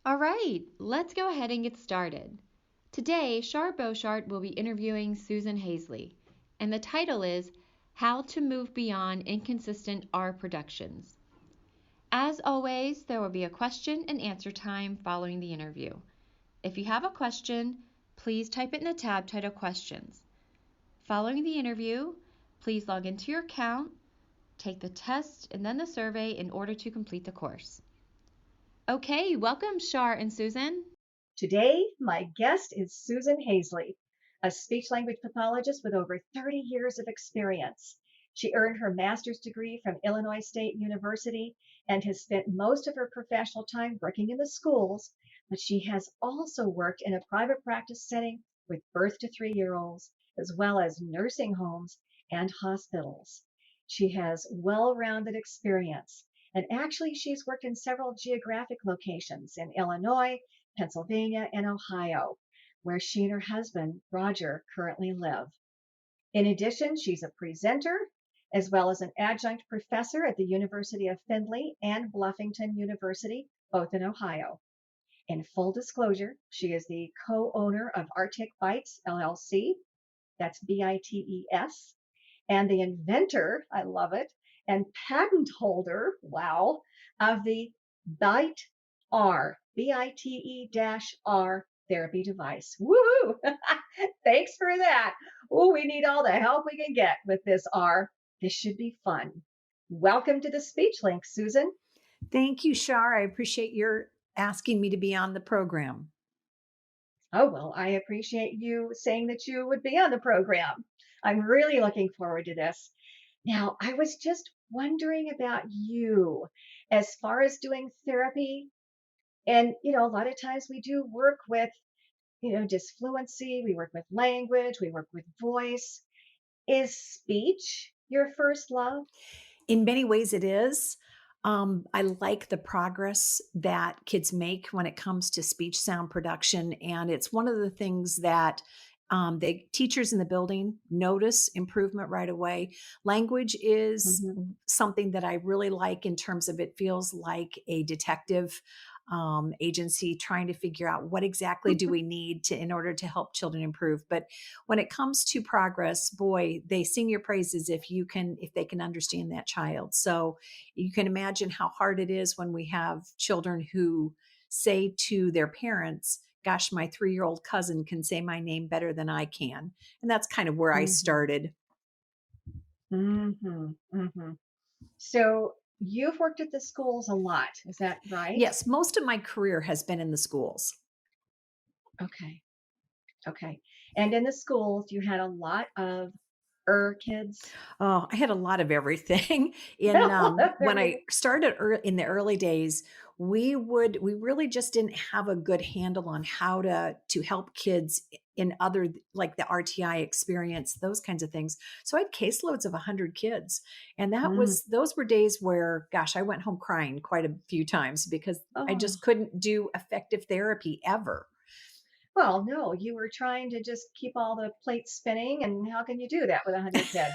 All right, let's go ahead and get started. Today, Shar Beauchart will be interviewing Susan Haseley, and the title is How to Move Beyond Inconsistent R Productions. As always, there will be a question and answer time following the interview. If you have a question, please type it in the tab titled Questions. Following the interview, please log into your account, take the test and then the survey in order to complete the course. Okay, welcome Shar and Susan. Today, my guest is Susan Haseley, a speech-language pathologist with over 30 years of experience. She earned her master's degree from Illinois State University and has spent most of her professional time working in the schools, but she has also worked in a private practice setting with birth to 3-year-olds, as well as nursing homes and hospitals. She has well-rounded experience, and actually she's worked in several geographic locations in Illinois, Pennsylvania, and Ohio, where she and her husband, Roger, currently live. In addition, she's a presenter, as well as an adjunct professor at the University of Findlay and Bluffington University, both in Ohio. In full disclosure, she is the co-owner of Arctic Bites, LLC, that's BITES, and the inventor, I love it, and patent holder, wow, of the Bite R, BITE-R therapy device. Woohoo! Thanks for that. Oh, we need all the help we can get with this R. This should be fun. Welcome to the Speech Link, Susan. Thank you, Shar. I appreciate your asking me to be on the program. Oh, well, I appreciate you saying that you would be on the program. I'm really looking forward to this. Now, I was just wondering about you as far as doing therapy. And, a lot of times we do work with, disfluency, we work with language, we work with voice. Is speech your first love? In many ways, it is. I like the progress that kids make when it comes to speech sound production. And it's one of the things that the teachers in the building notice improvement right away. Language is something that I really like in terms of it feels like a detective agency trying to figure out what exactly do we need in order to help children improve. But when it comes to progress, boy, they sing your praises if they can understand that child. So you can imagine how hard it is when we have children who say to their parents, gosh, my 3-year-old cousin can say my name better than I can. And that's kind of where I started. So you've worked at the schools a lot, is that right? Yes, most of my career has been in the schools. Okay. And in the schools, you had a lot of kids? Oh, I had a lot of everything. When I started in the early days, we really just didn't have a good handle on how to help kids in other, like the RTI experience, those kinds of things. So I had caseloads of 100 kids, and those were days where, gosh, I went home crying quite a few times because I just couldn't do effective therapy ever. Well, no, you were trying to just keep all the plates spinning, and how can you do that with 100 kids?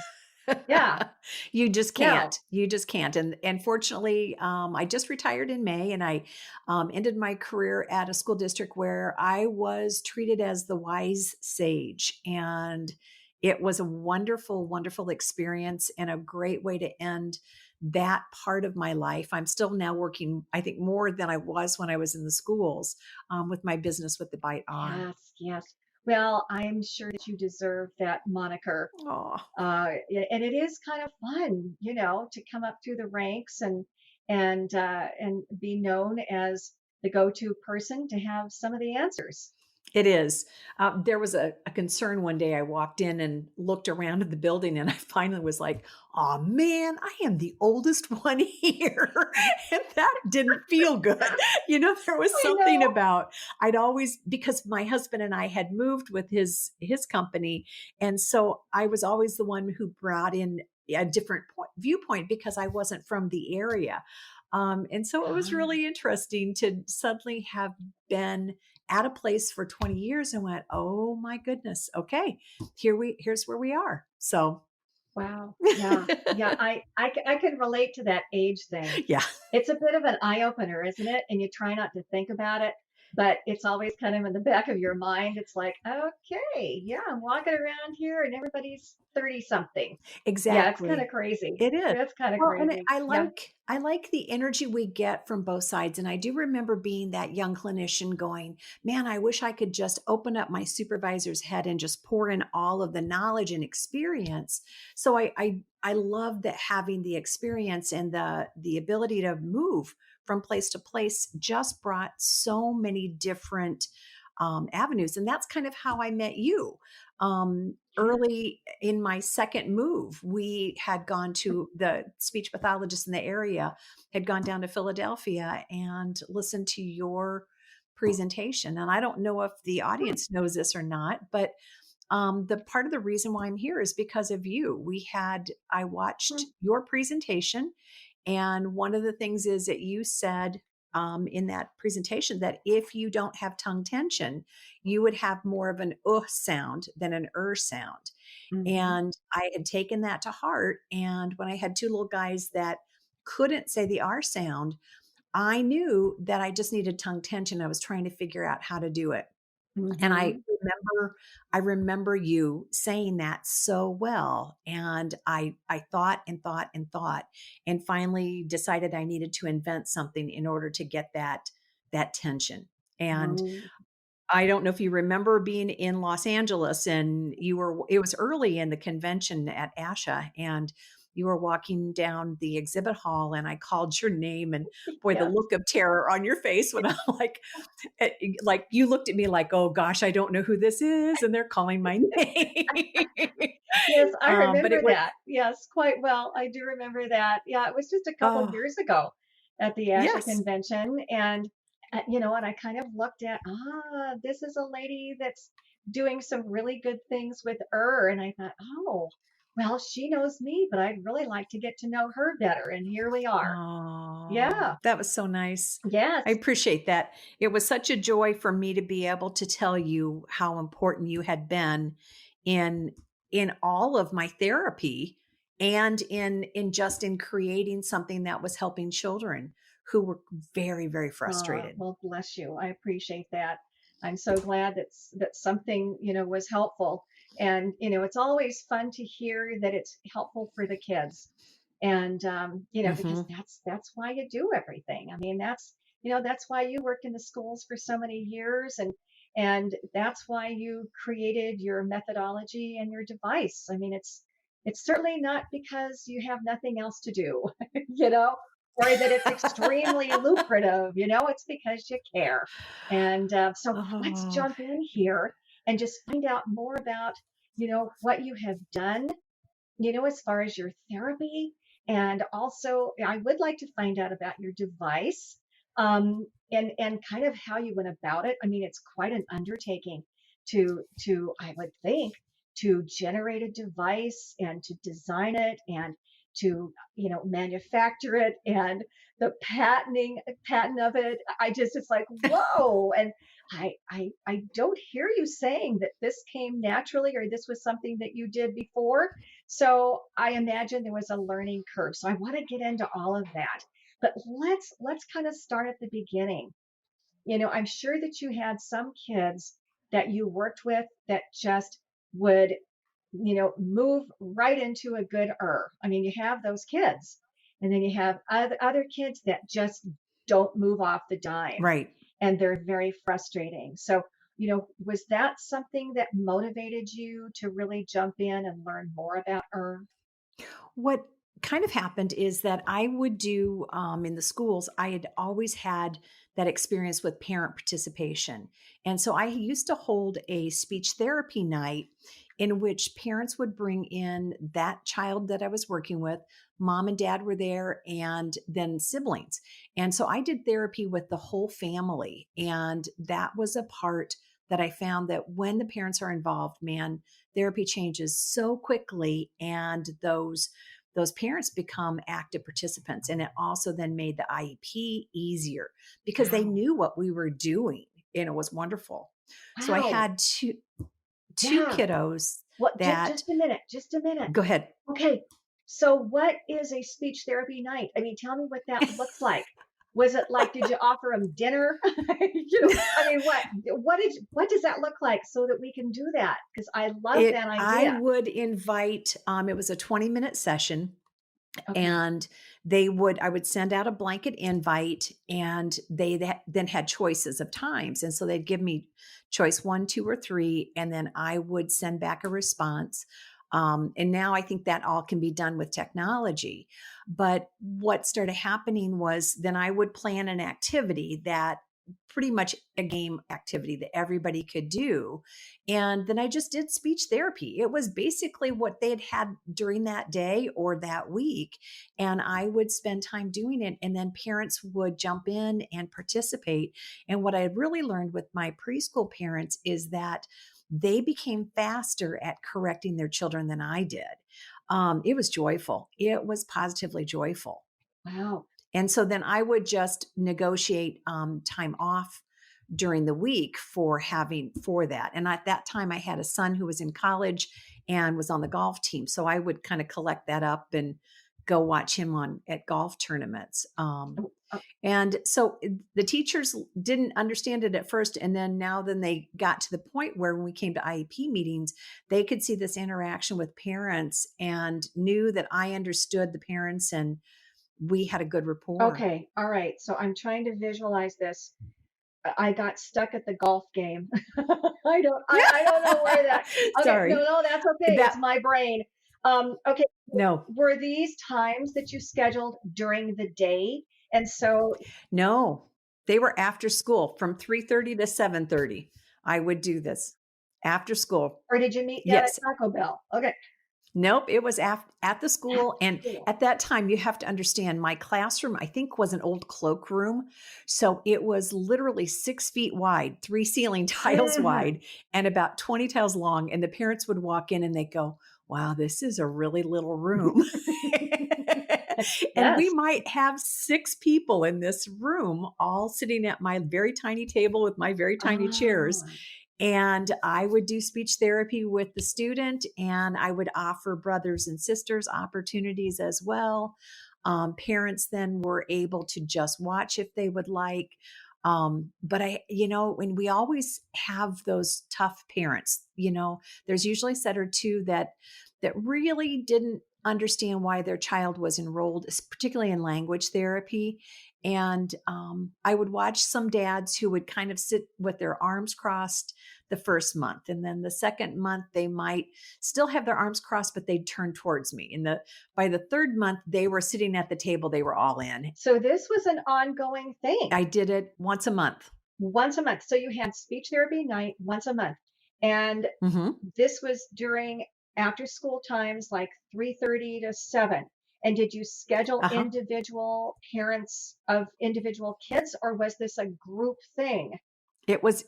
Yeah. You just can't. No. You just can't. And fortunately, I just retired in May, and I ended my career at a school district where I was treated as the wise sage. And it was a wonderful, wonderful experience and a great way to end that part of my life. I'm still now working, I think, more than I was when I was in the schools with my business with the Bite R. Yes. Well, I'm sure that you deserve that moniker. And it is kind of fun, to come up through the ranks and be known as the go-to person to have some of the answers. It is. There was a concern one day. I walked in and looked around at the building, and I finally was like, oh man, I am the oldest one here. And that didn't feel good. There was something about, because my husband and I had moved with his company. And so I was always the one who brought in a different viewpoint because I wasn't from the area. And so it was really interesting to suddenly have been at a place for 20 years and went, oh my goodness, okay, here's where we are. So Wow. Yeah. Yeah. I can relate to that age thing. Yeah, It's a bit of an eye opener, isn't it? And you try not to think about it, but it's always kind of in the back of your mind. It's like, okay, yeah, I'm walking around here and everybody's 30 something. Yeah, it's kind of exactly. crazy. It is. It's kind of Well, and crazy. I Yeah. like the energy we get from both sides. And I do remember being that young clinician going, man, I wish I could just open up my supervisor's head and just pour in all of the knowledge and experience. So I love that having the experience and the ability to move from place to place just brought so many different avenues. And that's kind of how I met you. Yeah. Early in my second move, we had gone to the speech pathologist in the area, had gone down to Philadelphia and listened to your presentation. And I don't know if the Hmm. audience knows this or not, but the part of the reason why I'm here is because of you. I watched Hmm. your presentation, and one of the things is that you said in that presentation that if you don't have tongue tension, you would have more of an sound than an sound. Hmm. And I had taken that to heart. And when I had two little guys that couldn't say the R sound, I knew that I just needed tongue tension. I was trying to figure out how to do it. And Hmm. I remember you saying that so well. And I thought and thought and thought, and finally decided I needed to invent something in order to get that tension. And Hmm. I don't know if you remember being in Los Angeles, and it was early in the convention at ASHA, and you were walking down the exhibit hall and I called your name, and boy, the Yes. look of terror on your face when I'm eh, like you looked at me like, "Oh gosh, I don't know who this is," and they're calling my name. Yes, I But it remember was, that. Yes, quite well. I do remember that. Yeah, it was just a couple oh, years ago at the ASHA yes. convention. And, and I kind of looked at, this is a lady that's doing some really good things with And I thought, oh, well, she knows me, but I'd really like to get to know her better. And here we are. Oh, Yeah. that was so nice. I Yes. appreciate that. It was such a joy for me to be able to tell you how important you had been in all of my therapy, and in creating something that was helping children who were very, very frustrated. Well, bless you. I appreciate that. I'm so glad that something, was helpful. And, it's always fun to hear that it's helpful for the kids. And, because Mhm. that's why you do everything. I mean, that's why you worked in the schools for so many years, and that's why you created your methodology and your device. I mean, it's certainly not because you have nothing else to do, you know, or that it's extremely lucrative, it's because you care. And so let's Oh. jump in here and just find out more about, what you have done, as far as your therapy. And also, I would like to find out about your device, and kind of how you went about it. I mean, it's quite an undertaking I would think, to generate a device and to design it and to, manufacture it, and the patent of it. It's like, whoa. And I don't hear you saying that this came naturally or this was something that you did before. So I imagine there was a learning curve. So I want to get into all of that. But let's kind of start at the beginning. I'm sure that you had some kids that you worked with that just would, move right into a good I mean, you have those kids, and then you have other kids that just don't move off the dime, Right. and they're very frustrating. So, was that something that motivated you to really jump in and learn more about What kind of happened is that I would do in the schools, I had always had that experience with parent participation. And so I used to hold a speech therapy night in which parents would bring in that child that I was working with. Mom and dad were there, and then siblings. And so I did therapy with the whole family. And that was a part that I found that when the parents are involved, man, therapy changes so quickly, and those parents become active participants. And it also then made the IEP easier because they Wow. knew what we were doing, and it was wonderful. So I Wow. had to, two Yeah. kiddos What? that Just a minute. Just a minute. go ahead. Okay. So what is a speech therapy night? I mean, tell me what that looks like. Was it like, did you offer them dinner? I mean, what does that look like so that we can do that? Because I love that I idea. would invite, it was a 20-minute session, Okay. and I would send out a blanket invite, and then had choices of times. And so they'd give me choice 1, 2, or 3, and then I would send back a response. And now I think that all can be done with technology. But what started happening was then I would plan an activity that pretty much a game activity that everybody could do. And then I just did speech therapy. It was basically what they had during that day or that week. And I would spend time doing it. And then parents would jump in and participate. And what I really learned with my preschool parents is that they became faster at correcting their children than I did. It was joyful. It was positively joyful. Wow. And so then I would just negotiate time off during the week for that. And at that time, I had a son who was in college and was on the golf team. So I would kind of collect that up and go watch him at golf tournaments. Oh, oh, And so the teachers didn't understand it at first. And then they got to the point where when we came to IEP meetings, they could see this interaction with parents and knew that I understood the parents and we had a good rapport. okay. All right. So I'm trying to visualize this. I got stuck at the golf game. I don't know where that. Okay, Sorry. no, that's okay. It's That my brain. Okay, no, were these times that you scheduled during the day? And so, no. They were after school from 3:30 to 7:30. I would do this after school. or did you meet down at Yes. Taco Bell? Okay, Nope, it was at the school. after And school. at that time, you have to understand my classroom, I think, was an old cloakroom. So it was literally 6 feet wide, 3 ceiling tiles Mhm. wide, and about 20 tiles long. And the parents would walk in and they go, wow, this is a really little room. And we Yes. might have 6 people in this room, all sitting at my very tiny table with my very tiny chairs. Oh, And I would do speech therapy with the student, and I would offer brothers and sisters opportunities as well. Parents then were able to just watch if they would like. But when we always have those tough parents, there's usually a set or two that really didn't understand why their child was enrolled, particularly in language therapy. And I would watch some dads who would kind of sit with their arms crossed the first month. And then the second month, they might still have their arms crossed, but they'd turn towards me. And by the third month, they were sitting at the table, they were all in. so this was an ongoing thing. I did it once a month. Once a month. So you had speech therapy night once a month. And Mm-hmm. this was during after school times like 3:30 to 7. And did you schedule Uh-huh. individual parents of individual kids, or was this a group thing? It was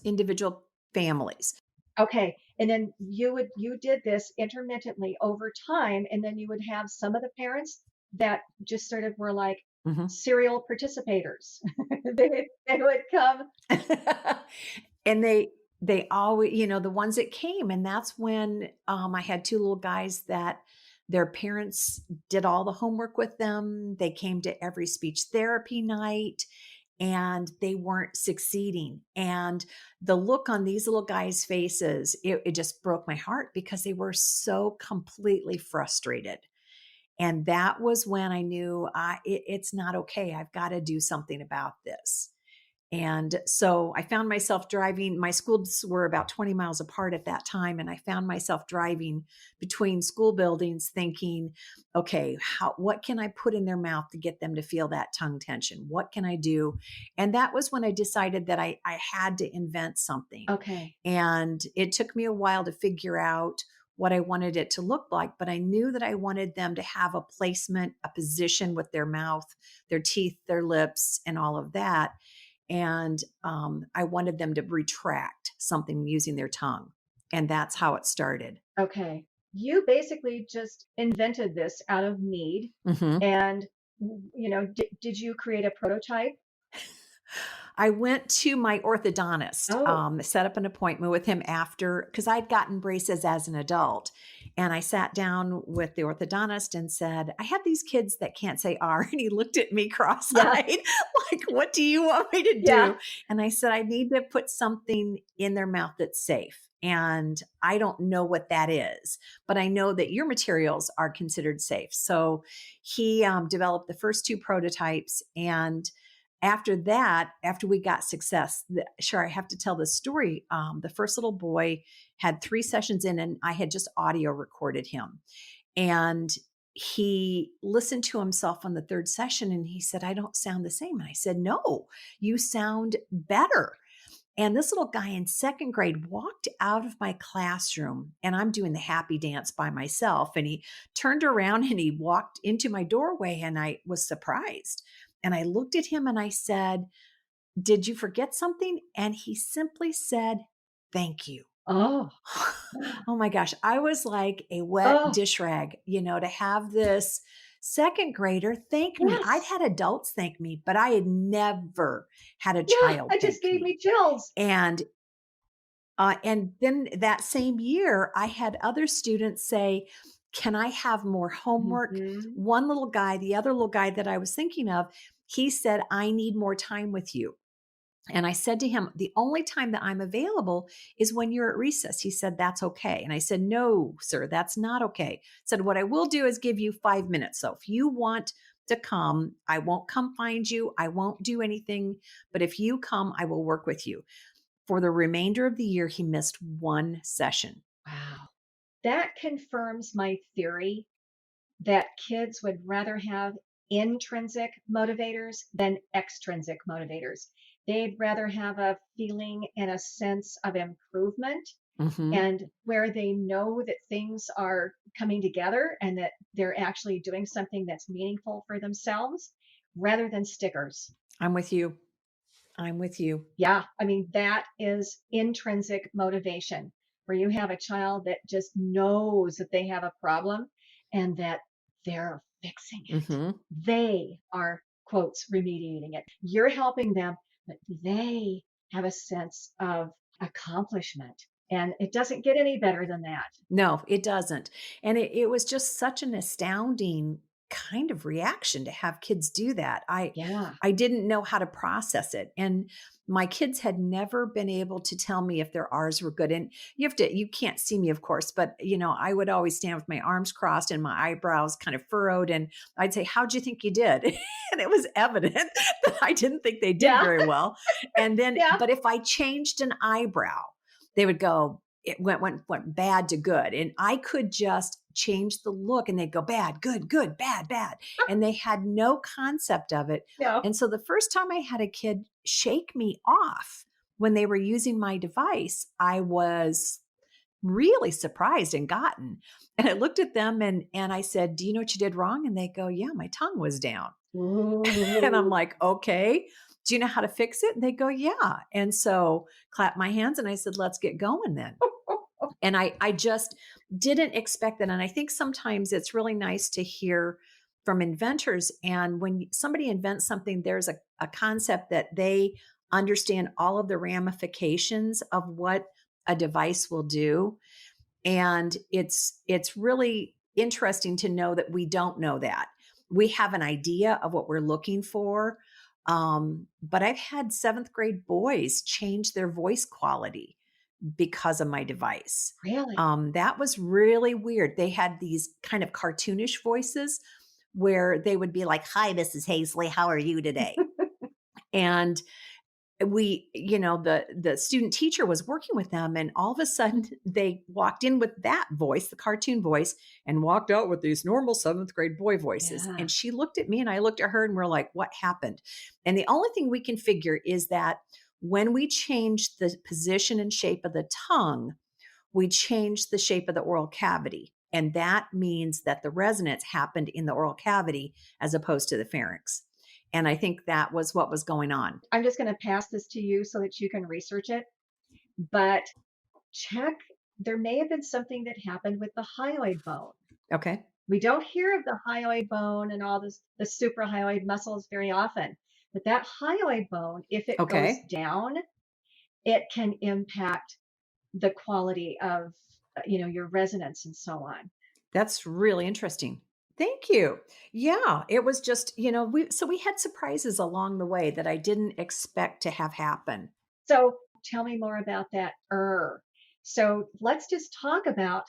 individual families. Okay. And then you did this intermittently over time, and then you would have some of the parents that just sort of were like Mm-hmm. serial participators. They would come. And they always, the ones that came, and that's when I had 2 little guys that their parents did all the homework with them. They came to every speech therapy night, and they weren't succeeding. And the look on these little guys' faces, it just broke my heart because they were so completely frustrated. And that was when I knew it's not okay. I've got to do something about this. And so I found myself driving. My schools were about 20 miles apart at that time. And I found myself driving between school buildings thinking, okay, what can I put in their mouth to get them to feel that tongue tension? What can I do? And that was when I decided that I had to invent something. Okay. And it took me a while to figure out what I wanted it to look like, but I knew that I wanted them to have a placement, a position with their mouth, their teeth, their lips, and all of that. And I wanted them to retract something using their tongue. And that's how it started. Okay. You basically just invented this out of need. Mm-hmm. And, did you create a prototype? I went to my orthodontist, Oh, set up an appointment with him after, because I'd gotten braces as an adult. And I sat down with the orthodontist and said, I have these kids that can't say R. And he looked at me cross eyed, yeah, like, what do you want me to yeah. do? And I said, I need to put something in their mouth that's safe. And I don't know what that is, but I know that your materials are considered safe. So he developed the first two prototypes. And after that, after we got success, sure, I have to tell this story. The first little boy had 3 sessions in, and I had just audio recorded him. And he listened to himself on the 3rd session and he said, I don't sound the same. And I said, no, you sound better. And this little guy in 2nd grade walked out of my classroom, and I'm doing the happy dance by myself. And he turned around and he walked into my doorway, and I was surprised. And I looked at him and I said, did you forget something? And he simply said, thank you. Oh, Oh my gosh. I was like a wet oh, dish rag, to have this 2nd grader thank me. I'd yes. had adults thank me, but I had never had a Yeah, child that just thank gave me. me chills. And then that same year, I had other students say, can I have more homework? Mhm. One little guy, the other little guy that I was thinking of, he said, I need more time with you. And I said to him, the only time that I'm available is when you're at recess. He said, that's okay. And I said, no, sir, that's not okay. I said, what I will do is give you 5 minutes. So if you want to come, I won't come find you. I won't do anything. But if you come, I will work with you. For the remainder of the year, he missed 1 session. Wow. That confirms my theory that kids would rather have intrinsic motivators than extrinsic motivators. They'd rather have a feeling and a sense of improvement, Mm-hmm. and where they know that things are coming together and that they're actually doing something that's meaningful for themselves rather than stickers. I'm with you. I'm with you. Yeah, I mean, that is intrinsic motivation, where you have a child that just knows that they have a problem and that they're fixing it. Mm-hmm. They are, quotes, remediating it. You're helping them, but they have a sense of accomplishment. And it doesn't get any better than that. No, it doesn't. And it was just such an astounding kind of reaction to have kids do that. Yeah. I didn't know how to process it. And my kids had never been able to tell me if their R's were good. And you can't see me, of course, but I would always stand with my arms crossed and my eyebrows kind of furrowed. And I'd say, how'd you think you did? And it was evident that I didn't think they did Yeah. very well. And then, Yeah. but if I changed an eyebrow, they would go, it went bad to good. And I could just change the look and they'd go bad, good, good, bad, bad. And they had no concept of it. No. And so the first time I had a kid shake me off when they were using my device, I was really surprised and gotten. And I looked at them and I said, do you know what you did wrong? And they go, yeah, my tongue was down. And I'm Ooh. like, okay, do you know how to fix it? And they go, yeah. And so clap my hands and I said, let's get going then. And I just didn't expect that. And I think sometimes it's really nice to hear from inventors. And when somebody invents something, there's a concept that they understand all of the ramifications of what a device will do. And it's really interesting to know that we don't know that. We have an idea of what we're looking for. But I've had 7th grade boys change their voice quality because of my device. Really? That was really weird. They had these kind of cartoonish voices where they would be like, hi, Mrs. Haseley, how are you today? And the student teacher was working with them, and all of a sudden they walked in with that voice, the cartoon voice, and walked out with these normal 7th grade boy voices. Yeah. And she looked at me and I looked at her and we're like, what happened? And the only thing we can figure is that when we change the position and shape of the tongue, we change the shape of the oral cavity. And that means that the resonance happened in the oral cavity as opposed to the pharynx. And I think that was what was going on. I'm just going to pass this to you so that you can research it. But check, there may have been something that happened with the hyoid bone. Okay. We don't hear of the hyoid bone and all this, the suprahyoid muscles very often. But that hyoid bone, if it goes Okay. down, it can impact the quality of, your resonance and so on. That's really interesting. Thank you. Yeah, it was just, we had surprises along the way that I didn't expect to have happen. So tell me more about that So let's just talk about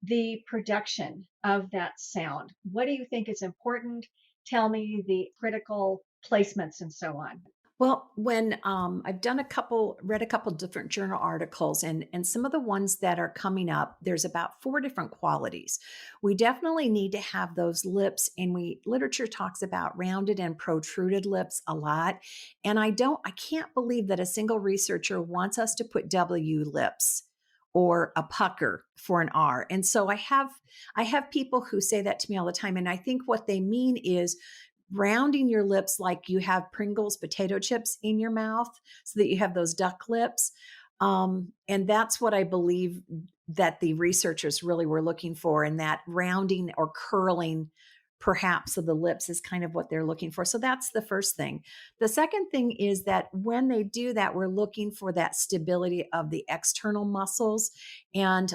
the production of that sound. What do you think is important? Tell me the critical placements and so on. Well, when I've read a couple different journal articles, and some of the ones that are coming up, there's about four different qualities. We definitely need to have those lips, and literature talks about rounded and protruded lips a lot. And I can't believe that a single researcher wants us to put W lips or a pucker for an R. And so I have people who say that to me all the time, and I think what they mean is rounding your lips like you have Pringles potato chips in your mouth so that you have those duck lips. And that's what I believe that the researchers really were looking for, and that rounding or curling perhaps of the lips is kind of what they're looking for. So that's the first thing. The second thing is that when they do that, we're looking for that stability of the external muscles. And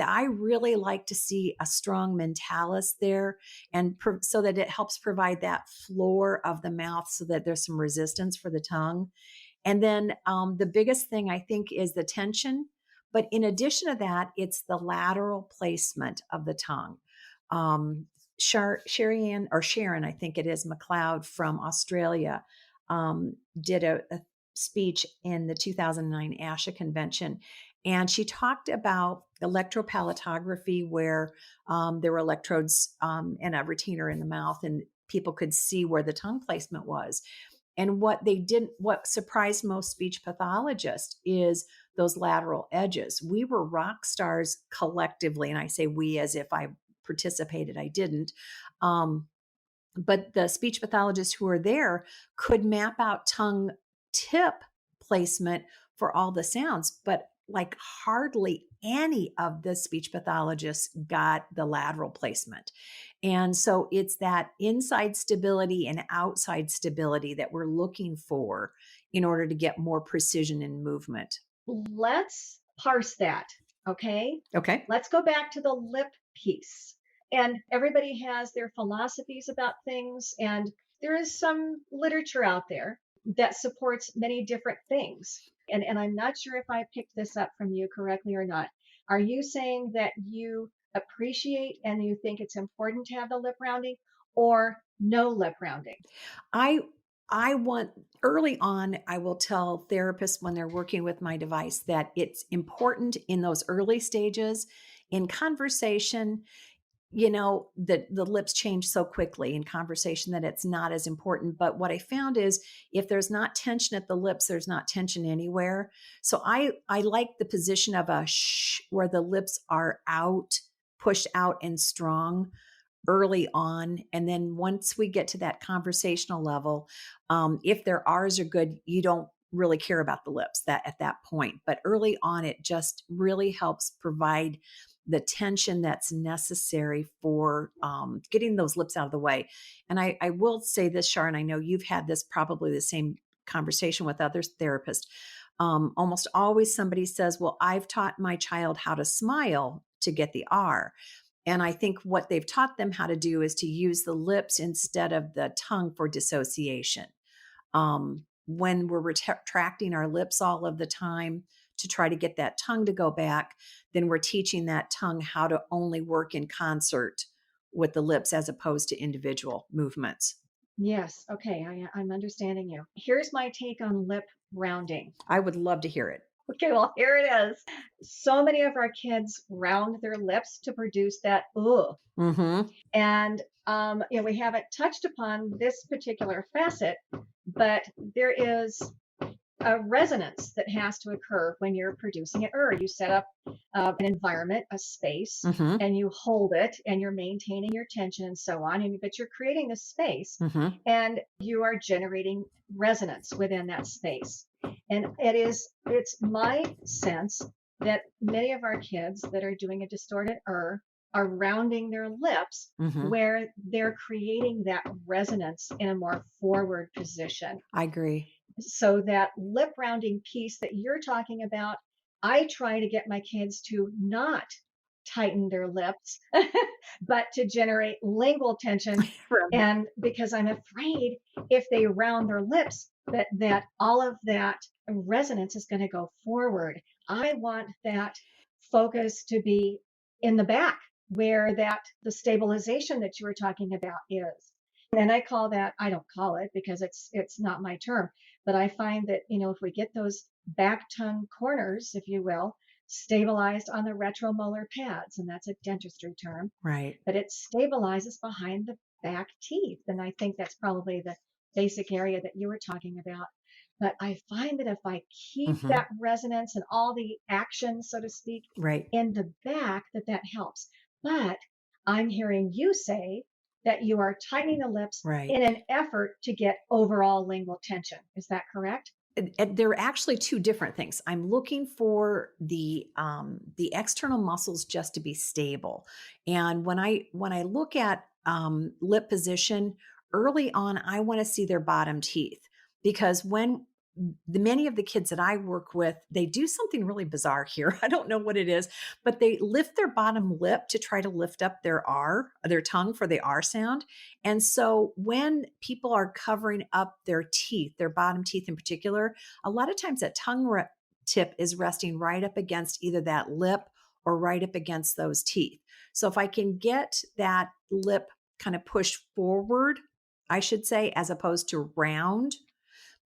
I really like to see a strong mentalis there, and so that it helps provide that floor of the mouth so that there's some resistance for the tongue. And then the biggest thing I think is the tension. But in addition to that, it's the lateral placement of the tongue. Sharon, I think it is, McLeod from Australia, did a speech in the 2009 ASHA convention. And she talked about electropalatography, where there were electrodes and a retainer in the mouth, and people could see where the tongue placement was. And what surprised most speech pathologists is those lateral edges. We were rock stars collectively, and I say we as if I participated. I didn't. But the speech pathologists who were there could map out tongue tip placement for all the sounds, but like hardly any of the speech pathologists got the lateral placement. And so it's that inside stability and outside stability that we're looking for in order to get more precision in movement. Let's parse that. Okay. Okay. Let's go back to the lip piece. And everybody has their philosophies about things. And there is some literature out there that supports many different things. And I'm not sure if I picked this up from you correctly or not. Are you saying that you appreciate and you think it's important to have the lip rounding, or no lip rounding? I want early on, I will tell therapists when they're working with my device that it's important in those early stages in conversation. The lips change so quickly in conversation that it's not as important. But what I found is if there's not tension at the lips, there's not tension anywhere. So I like the position of a shh, where the lips are out, pushed out and strong early on. And then once we get to that conversational level, if their R's are good, you don't really care about the lips at that point. But early on, it just really helps provide the tension that's necessary for getting those lips out of the way. And I will say this, Sharon, I know you've had this probably the same conversation with other therapists. Almost always somebody says, well, I've taught my child how to smile to get the R. And I think what they've taught them how to do is to use the lips instead of the tongue for dissociation. When we're retracting our lips all of the time to try to get that tongue to go back, then we're teaching that tongue how to only work in concert with the lips as opposed to individual movements. Yes. Okay. I'm understanding you. Here's my take on lip rounding. I would love to hear it. Okay, well, here it is. So many of our kids round their lips to produce that ugh. Mm-hmm. And we haven't touched upon this particular facet, but there is a resonance that has to occur when you're producing an You set up an environment, a space, Mm-hmm. and you hold it, and you're maintaining your tension and so on. But you're creating this space, Mm-hmm. and you are generating resonance within that space. And it's my sense that many of our kids that are doing a distorted are rounding their lips Hmm. where they're creating that resonance in a more forward position. I agree. So that lip rounding piece that you're talking about, I try to get my kids to not tighten their lips, but to generate lingual tension. Right. And because I'm afraid if they round their lips, that all of that resonance is going to go forward. I want that focus to be in the back where that the stabilization that you were talking about is. And I call that, I don't call it because it's not my term, but I find that, if we get those back tongue corners, if you will, stabilized on the retromolar pads, and that's a dentistry term, Right. but it stabilizes behind the back teeth. And I think that's probably the basic area that you were talking about. But I find that if I keep Hmm. that resonance and all the action, so to speak, Right. in the back, that helps. But I'm hearing you say that you are tightening the lips Right. in an effort to get overall lingual tension. Is that correct? And they're actually two different things. I'm looking for the external muscles just to be stable. And when I look at lip position early on, I want to see their bottom teeth, because when the many of the kids that I work with, they do something really bizarre here. I don't know what it is, but they lift their bottom lip to try to lift up their tongue for the R sound. And so when people are covering up their teeth, their bottom teeth in particular, a lot of times that tip is resting right up against either that lip or right up against those teeth. So if I can get that lip kind of pushed forward, I should say, as opposed to round,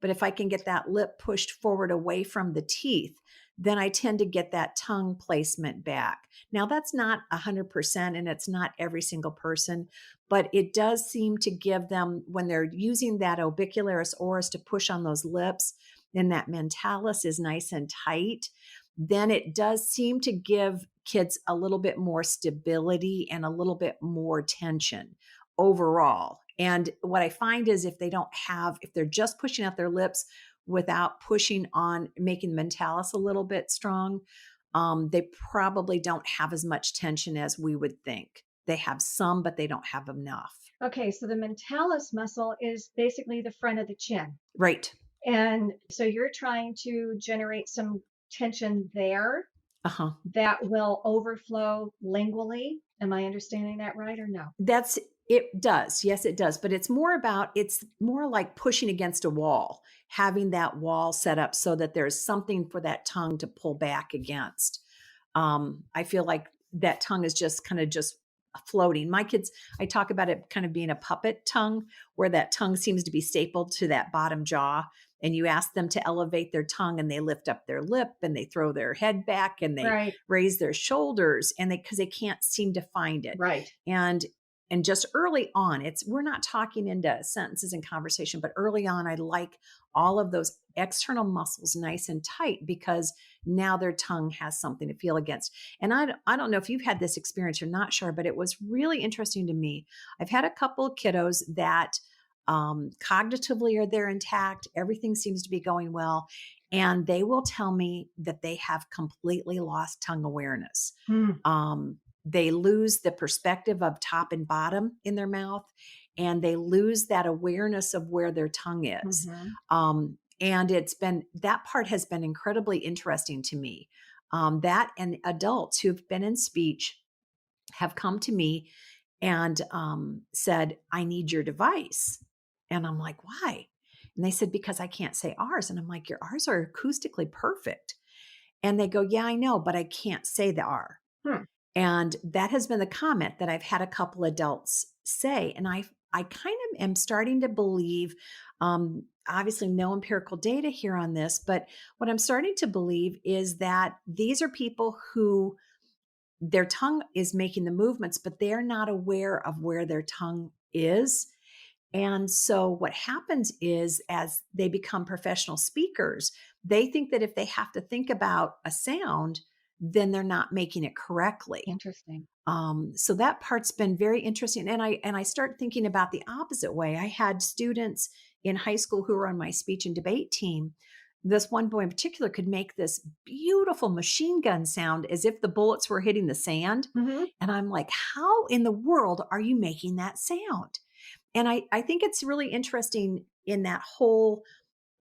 but if I can get that lip pushed forward away from the teeth, then I tend to get that tongue placement back. Now, that's not 100%, and it's not every single person, but it does seem to give them, when they're using that orbicularis oris to push on those lips, and that mentalis is nice and tight, then it does seem to give kids a little bit more stability and a little bit more tension overall. And what I find is if they're just pushing out their lips without pushing on, making the mentalis a little bit strong, they probably don't have as much tension as we would think. They have some, but they don't have enough. Okay, so the mentalis muscle is basically the front of the chin. Right. And so you're trying to generate some tension there Uh-huh. that will overflow lingually. Am I understanding that right or no? That's it does. Yes, it does. But it's more like pushing against a wall, having that wall set up so that there's something for that tongue to pull back against. I feel like that tongue is just floating. My kids, I talk about it kind of being a puppet tongue, where that tongue seems to be stapled to that bottom jaw. And you ask them to elevate their tongue, and they lift up their lip, and they throw their head back, and they Right, raise their shoulders, and because they can't seem to find it. right. And just early on, we're not talking into sentences and conversation, but early on, I like all of those external muscles nice and tight, because now their tongue has something to feel against. And I don't know if you've had this experience, you're not sure, but it was really interesting to me. I've had a couple of kiddos that cognitively they're intact, everything seems to be going well, and they will tell me that they have completely lost tongue awareness. Hmm. They lose the perspective of top and bottom in their mouth, and they lose that awareness of where their tongue is. And that part has been incredibly interesting to me. That and adults who've been in speech have come to me and said, I need your device. And I'm like, why? And they said, because I can't say R's. And I'm like, your R's are acoustically perfect. And they go, yeah, I know, but I can't say the R. Hmm. And that has been the comment that I've had a couple adults say. And I kind of am starting to believe, obviously no empirical data here on this, but what I'm starting to believe is that these are people who their tongue is making the movements, but they're not aware of where their tongue is. And so what happens is, as they become professional speakers, they think that if they have to think about a sound, then they're not making it correctly. Interesting. So that part's been very interesting. And I start thinking about the opposite way. I had students in high school who were on my speech and debate team this one boy in particular could make this beautiful machine gun sound as if the bullets were hitting the sand. Mm-hmm. And I'm like, how in the world are you making that sound? And I think it's really interesting in that whole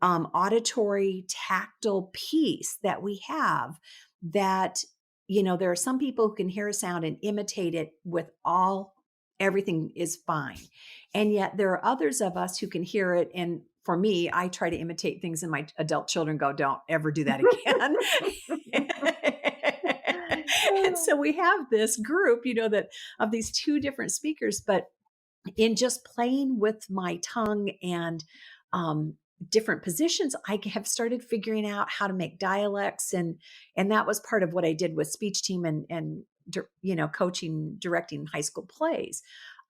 auditory tactile piece that we have, that, there are some people who can hear a sound and imitate it with everything is fine. And yet there are others of us who can hear it. And for me, I try to imitate things and my adult children go, don't ever do that again. And so we have this group, that of these two different speakers, but in just playing with my tongue and different positions, I have started figuring out how to make dialects, and that was part of what I did with speech team and coaching, directing high school plays.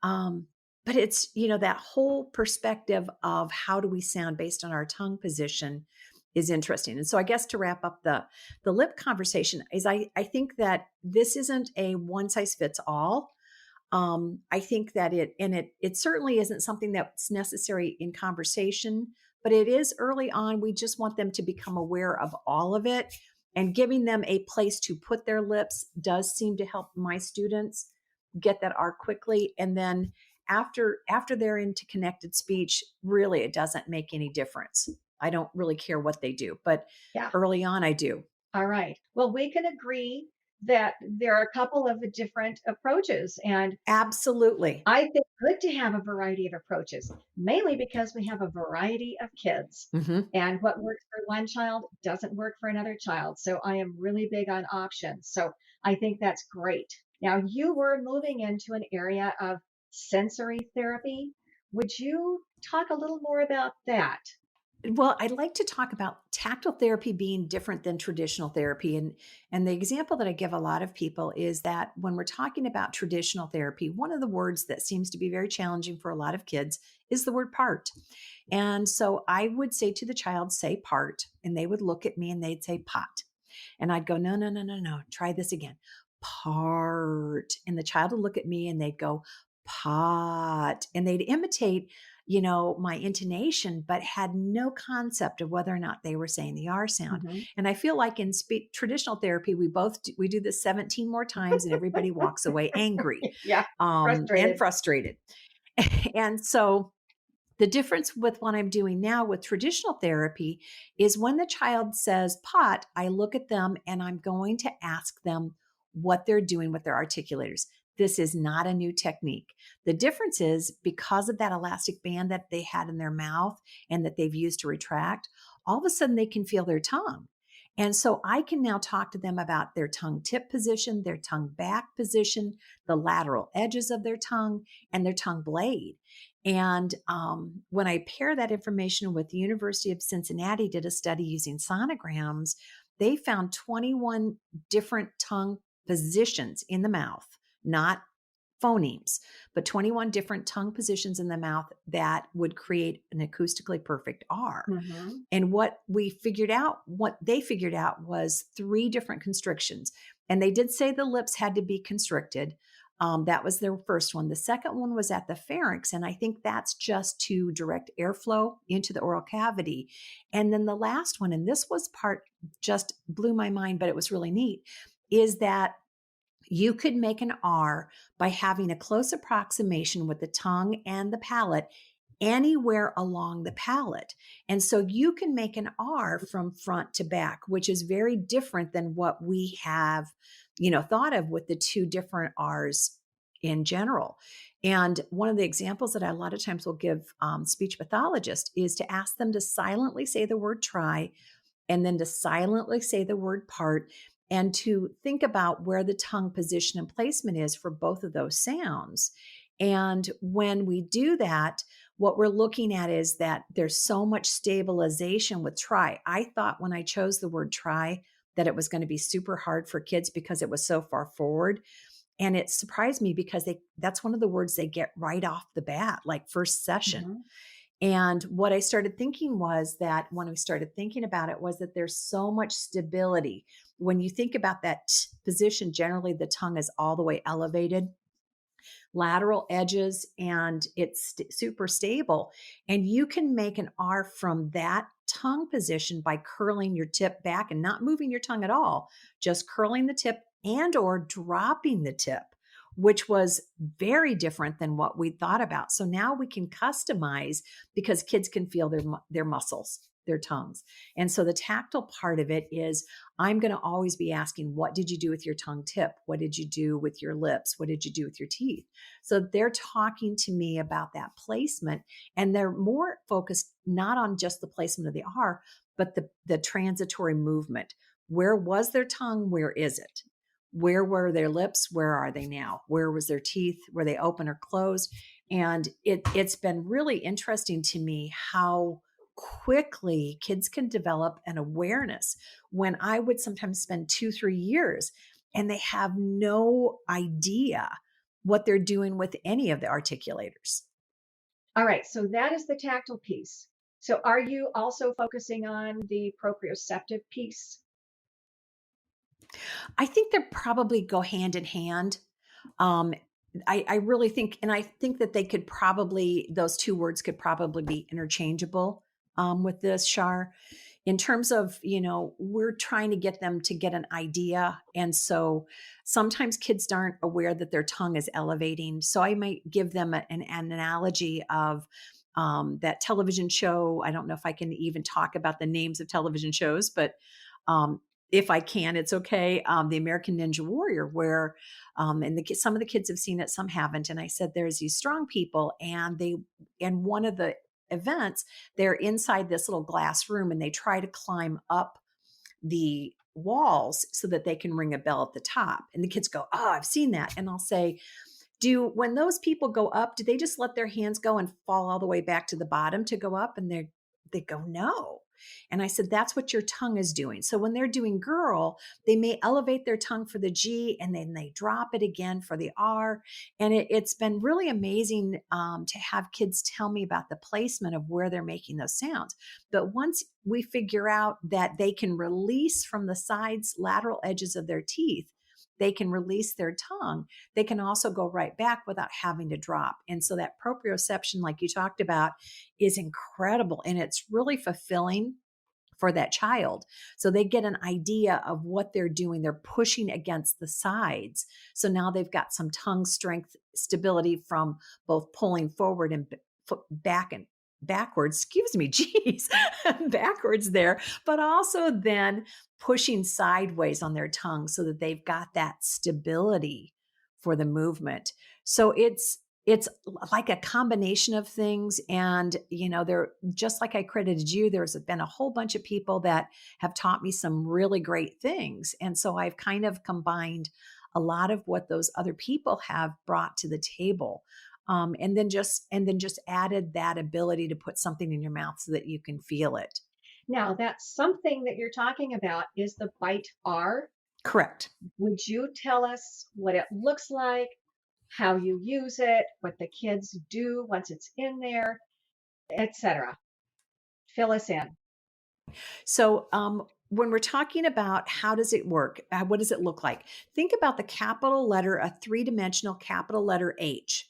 But it's that whole perspective of how do we sound based on our tongue position is interesting. And so I guess to wrap up the lip conversation is I think that this isn't a one size fits all. I think that it certainly isn't something that's necessary in conversation, but it is early on. We just want them to become aware of all of it, and giving them a place to put their lips does seem to help my students get that R quickly. And then after they're into connected speech, really, it doesn't make any difference. I don't really care what they do, but early on I do. All right. Well, we can agree that there are a couple of different approaches, and absolutely, I think good to have a variety of approaches, mainly because we have a variety of kids, and what works for one child doesn't work for another child. So I am really big on options. So I think that's great. Now, you were moving into an area of sensory therapy. Would you talk a little more about that? Well, I'd like to talk about tactile therapy being different than traditional therapy. And the example that I give a lot of people is that when we're talking about traditional therapy, one of the words that seems to be very challenging for a lot of kids is the word part. And so I would say to the child, say part, and they would look at me and they'd say pot. And I'd go, no, try this again. Part. And the child would look at me and they'd go, pot. And they'd imitate my intonation, but had no concept of whether or not they were saying the R sound. And I feel like in traditional therapy, we do this 17 more times and everybody walks away angry and frustrated. And so the difference with what I'm doing now with traditional therapy is when the child says pot, I look at them and I'm going to ask them what they're doing with their articulators. This is not a new technique. The difference is because of that elastic band that they had in their mouth and that they've used to retract, all of a sudden they can feel their tongue. And so I can now talk to them about their tongue tip position, their tongue back position, the lateral edges of their tongue, and their tongue blade. And when I pair that information with the University of Cincinnati did a study using sonograms, they found 21 different tongue positions in the mouth, not phonemes, but 21 different tongue positions in the mouth that would create an acoustically perfect R. And what they figured out was 3 different constrictions. And they did say the lips had to be constricted. That was their first one. The second one was at the pharynx. And I think that's just to direct airflow into the oral cavity. And then the last one, and this was part just blew my mind, but it was really neat, is that you could make an R by having a close approximation with the tongue and the palate anywhere along the palate. And so you can make an R from front to back, which is very different than what we have, thought of with the 2 different R's in general. And one of the examples that I a lot of times will give speech pathologists is to ask them to silently say the word try, and then to silently say the word part, and to think about where the tongue position and placement is for both of those sounds. And when we do that, what we're looking at is that there's so much stabilization with try. I thought when I chose the word try that it was going to be super hard for kids because it was so far forward. And it surprised me because that's one of the words they get right off the bat, like first session. And what I started thinking was that when we started thinking about it was that there's so much stability. When you think about that position, generally the tongue is all the way elevated, lateral edges, and it's super stable. And you can make an R from that tongue position by curling your tip back and not moving your tongue at all, just curling the tip and or dropping the tip, which was very different than what we thought about. So now we can customize because kids can feel their muscles, their tongues. And so the tactile part of it is I'm going to always be asking, what did you do with your tongue tip? What did you do with your lips? What did you do with your teeth? So they're talking to me about that placement, and they're more focused not on just the placement of the R, but the transitory movement. Where was their tongue? Where is it? Where were their lips? Where are they now? Where was their teeth? Were they open or closed? And it's been really interesting to me how quickly kids can develop an awareness, when I would sometimes spend 2-3 years and they have no idea what they're doing with any of the articulators. All right, so that is the tactile piece. So are you also focusing on the proprioceptive piece? I think they probably go hand in hand. Um, I really think, and I think that they could probably, those two words could probably be interchangeable with this, Shar. In terms of, we're trying to get them to get an idea. And so sometimes kids aren't aware that their tongue is elevating. So I might give them an analogy of that television show. I don't know if I can even talk about the names of television shows, but um, if I can, it's okay. The American Ninja Warrior, where, some of the kids have seen it, some haven't. And I said, there's these strong people, and in one of the events, they're inside this little glass room and they try to climb up the walls so that they can ring a bell at the top. And the kids go, oh, I've seen that. And I'll say, when those people go up, do they just let their hands go and fall all the way back to the bottom to go up? And they go, no. And I said, that's what your tongue is doing. So when they're doing girl, they may elevate their tongue for the G and then they drop it again for the R. And it's been really amazing to have kids tell me about the placement of where they're making those sounds. But once we figure out that they can release from the sides, lateral edges of their teeth, they can release their tongue, they can also go right back without having to drop. And so that proprioception, like you talked about, is incredible. And it's really fulfilling for that child. So they get an idea of what they're doing. They're pushing against the sides. So now they've got some tongue strength, stability from both pulling forward and back and backwards, geez, backwards there, but also then pushing sideways on their tongue so that they've got that stability for the movement. So it's like a combination of things. And, they're just like I credited you, there's been a whole bunch of people that have taught me some really great things. And so I've kind of combined a lot of what those other people have brought to the table. And then just added that ability to put something in your mouth so that you can feel it. Now, that something that you're talking about is the bite R. Correct. Would you tell us what it looks like, how you use it, what the kids do once it's in there, etc.? Fill us in. So, when we're talking about how does it work, what does it look like? Think about the capital letter, a 3-dimensional capital letter H,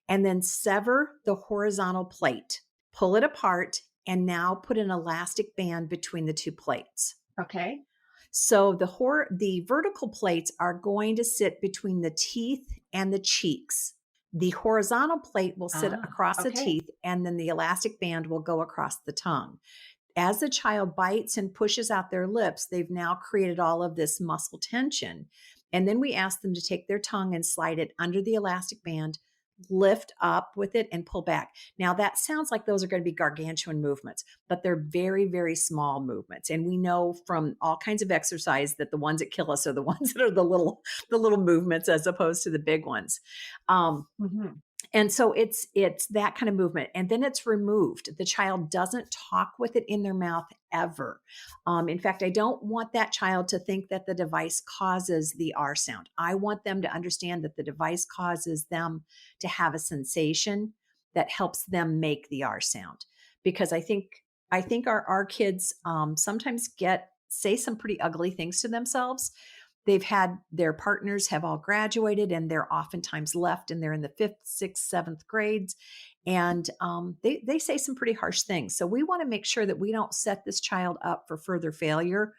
and then sever the horizontal plate, pull it apart, and now put an elastic band between the two plates. Okay. So the vertical plates are going to sit between the teeth and the cheeks. The horizontal plate will sit across the teeth, and then the elastic band will go across the tongue. As the child bites and pushes out their lips, they've now created all of this muscle tension. And then we ask them to take their tongue and slide it under the elastic band, lift up with it, and pull back. Now that sounds like those are going to be gargantuan movements, but they're very, very small movements. And we know from all kinds of exercise that the ones that kill us are the ones that are the little movements as opposed to the big ones. And so it's that kind of movement. And then it's removed. The child doesn't talk with it in their mouth ever. In fact, I don't want that child to think that the device causes the R sound. I want them to understand that the device causes them to have a sensation that helps them make the R sound. Because I think our kids sometimes say some pretty ugly things to themselves. They've had their partners have all graduated and they're oftentimes left and they're in the 5th, 6th, 7th grades. And they say some pretty harsh things. So we want to make sure that we don't set this child up for further failure.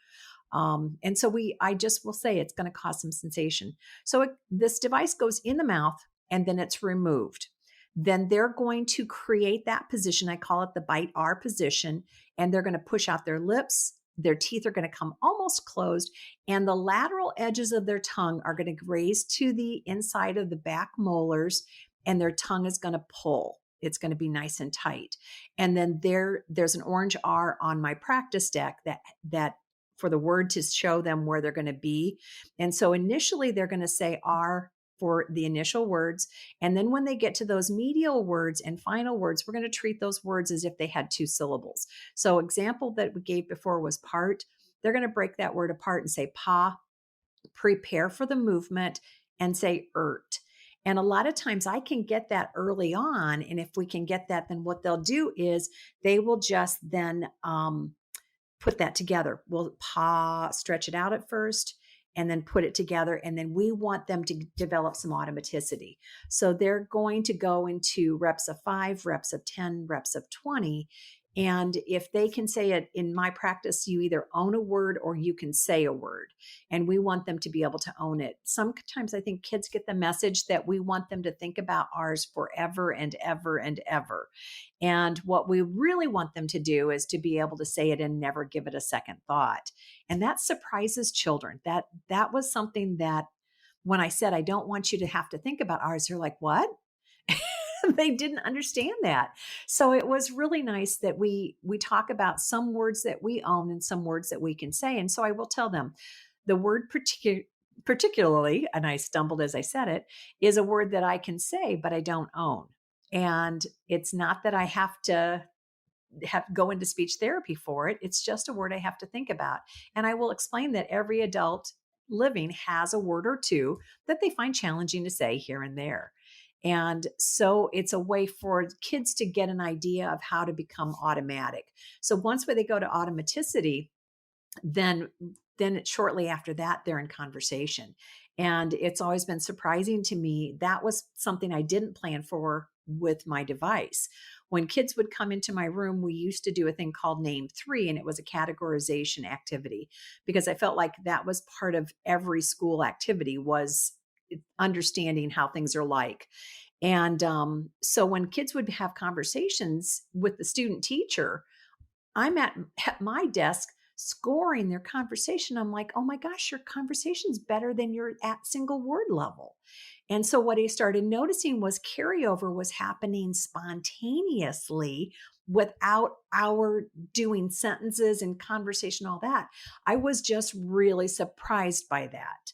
And so I just will say it's going to cause some sensation. So this device goes in the mouth and then it's removed. Then they're going to create that position. I call it the bite R position. And they're going to push out their lips. Their teeth are going to come almost closed. And the lateral edges of their tongue are going to graze to the inside of the back molars. And their tongue is going to pull. It's going to be nice and tight. And then there's an orange R on my practice deck that for the word to show them where they're going to be. And so initially they're going to say R for the initial words. And then when they get to those medial words and final words, we're going to treat those words as if they had 2 syllables. So example that we gave before was part. They're going to break that word apart and say pa, prepare for the movement, and say ert. And a lot of times I can get that early on. And if we can get that, then what they'll do is they will just then put that together. We'll stretch it out at first and then put it together. And then we want them to develop some automaticity. So they're going to go into reps of 5, reps of 10, reps of 20. And if they can say it, in my practice, you either own a word or you can say a word. And we want them to be able to own it. Sometimes I think kids get the message that we want them to think about ours forever and ever and ever. And what we really want them to do is to be able to say it and never give it a second thought. And that surprises children. That was something that when I said, I don't want you to have to think about ours, they're like, what? They didn't understand that. So it was really nice that we talk about some words that we own and some words that we can say. And so I will tell them the word particularly, and I stumbled as I said it, is a word that I can say, but I don't own. And it's not that I have to go into speech therapy for it. It's just a word I have to think about. And I will explain that every adult living has a word or two that they find challenging to say here and there. And so it's a way for kids to get an idea of how to become automatic. So once they go to automaticity, then shortly after that, they're in conversation. And it's always been surprising to me. That was something I didn't plan for with my device. When kids would come into my room, we used to do a thing called Name 3, and it was a categorization activity because I felt like that was part of every school activity, was understanding how things are like. And so when kids would have conversations with the student teacher, I'm at my desk scoring their conversation. I'm like, oh my gosh, your conversation's better than your at single word level. And so what I started noticing was carryover was happening spontaneously without our doing sentences and conversation, all that. I was just really surprised by that.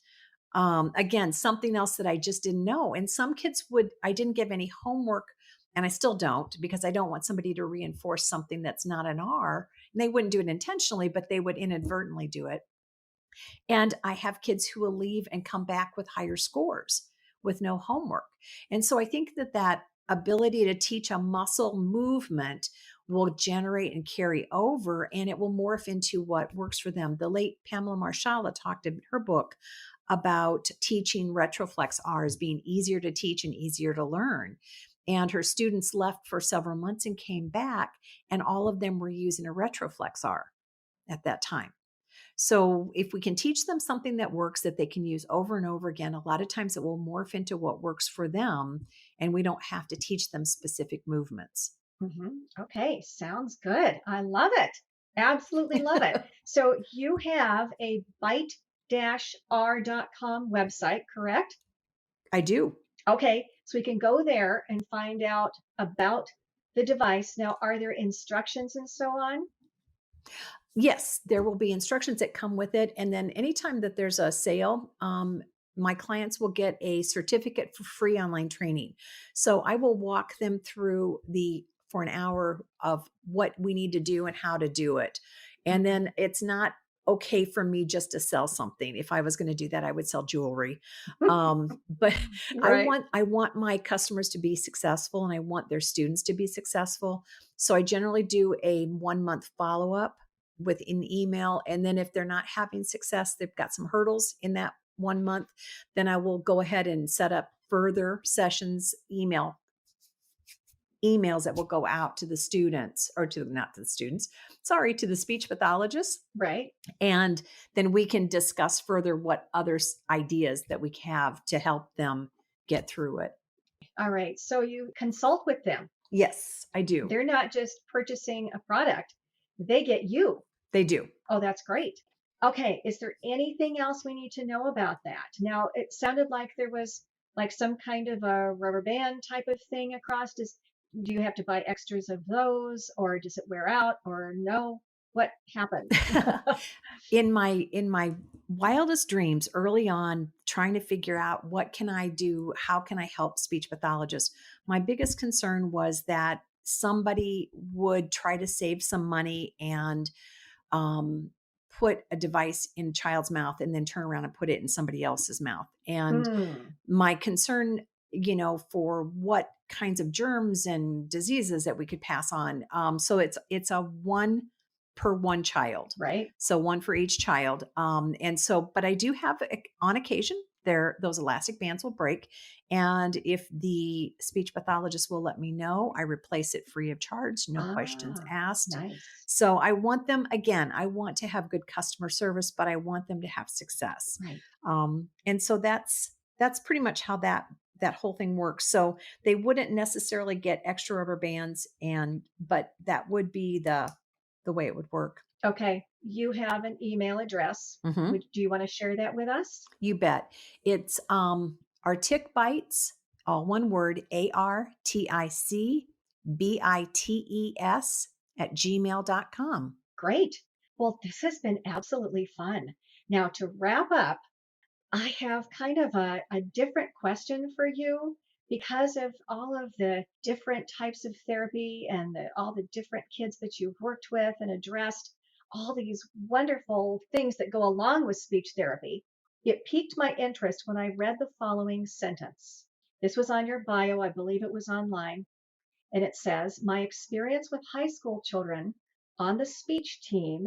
Again, something else that I just didn't know. And some kids I didn't give any homework, and I still don't, because I don't want somebody to reinforce something that's not an R. And they wouldn't do it intentionally, but they would inadvertently do it. And I have kids who will leave and come back with higher scores with no homework. And so I think that ability to teach a muscle movement will generate and carry over, and it will morph into what works for them. The late Pamela Marshala talked in her book about teaching retroflex R's being easier to teach and easier to learn. And her students left for several months and came back, and all of them were using a retroflex R at that time. So if we can teach them something that works that they can use over and over again, a lot of times it will morph into what works for them, and we don't have to teach them specific movements. Mm-hmm. Okay, sounds good. I love it. Absolutely love it. So you have a bite-r.com website, correct? I do. Okay, so we can go there and find out about the device. Now, are there instructions and so on? Yes, there will be instructions that come with it. And then anytime that there's a sale, my clients will get a certificate for free online training. So I will walk them through for an hour of what we need to do and how to do it. And then it's not okay for me just to sell something. If I was going to do that, I would sell jewelry. But Right. I want my customers to be successful, and I want their students to be successful. So I generally do a 1-month follow-up with an email. And then if they're not having success, they've got some hurdles in that 1 month, then I will go ahead and set up further sessions, email emails that will go out to the students, or not to the students, sorry, to the speech pathologists. Right. And then we can discuss further what other ideas that we have to help them get through it. All right. So you consult with them. Yes, I do. They're not just purchasing a product, they get you. They do. Oh, that's great. Okay. Is there anything else we need to know about that? Now, it sounded like there was like some kind of a rubber band type of thing across. Do you have to buy extras of those, or does it wear out, or no? What happened? In my wildest dreams early on, trying to figure out what can I do, how can I help speech pathologists, my biggest concern was that somebody would try to save some money and put a device in a child's mouth and then turn around and put it in somebody else's mouth. And my concern, for what kinds of germs and diseases that we could pass on. So it's a one per one child. Right. So one for each child. But I do have, on occasion, those elastic bands will break. And if the speech pathologist will let me know, I replace it free of charge, no questions asked. Nice. So I want them, again, I want to have good customer service, but I want them to have success. Right. And so that's pretty much how that whole thing works. So they wouldn't necessarily get extra rubber bands, but that would be the way it would work. Okay. You have an email address. Mm-hmm. Do you want to share that with us? You bet. It's Artic Bites, all one word, ARTICBITES @gmail.com. Great. Well, this has been absolutely fun. Now, to wrap up, I have kind of a different question for you, because of all of the different types of therapy and all the different kids that you've worked with and addressed, all these wonderful things that go along with speech therapy. It piqued my interest when I read the following sentence. This was on your bio. I believe it was online. And it says, my experience with high school children on the speech team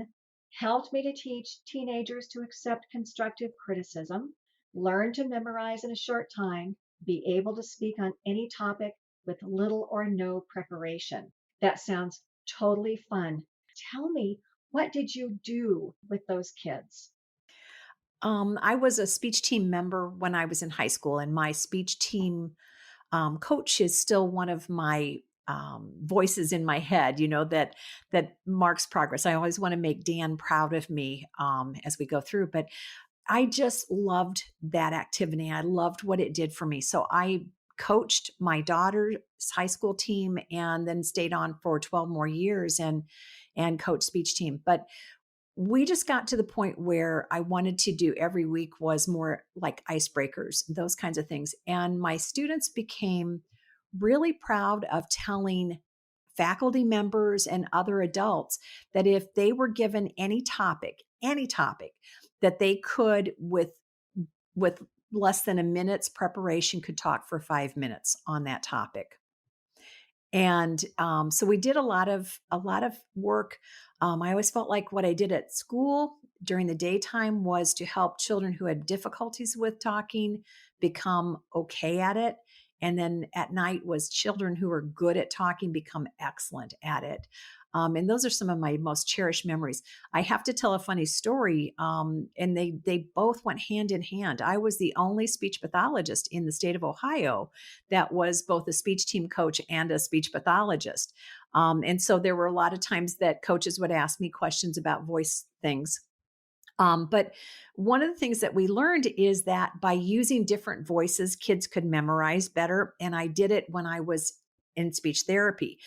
helped me to teach teenagers to accept constructive criticism, learn to memorize in a short time, be able to speak on any topic with little or no preparation. That sounds totally fun. Tell me, what did you do with those kids? I was a speech team member when I was in high school, and my speech team coach is still one of my voices in my head, that marks progress. I always want to make Dan proud of me as we go through, but I just loved that activity. I loved what it did for me. So I coached my daughter's high school team and then stayed on for 12 more years and coached speech team. But we just got to the point where I wanted to do every week was more like icebreakers, those kinds of things. And my students became really proud of telling faculty members and other adults that if they were given any topic, that they could, with less than a minute's preparation, could talk for 5 minutes on that topic. And so we did a lot of work. I always felt like what I did at school during the daytime was to help children who had difficulties with talking become okay at it. And then at night was children who were good at talking become excellent at it. And those are some of my most cherished memories. I have to tell a funny story, and they both went hand in hand. I was the only speech pathologist in the state of Ohio that was both a speech team coach and a speech pathologist. And so there were a lot of times that coaches would ask me questions about voice things. But one of the things that we learned is that by using different voices, kids could memorize better. And I did it when I was in speech therapy.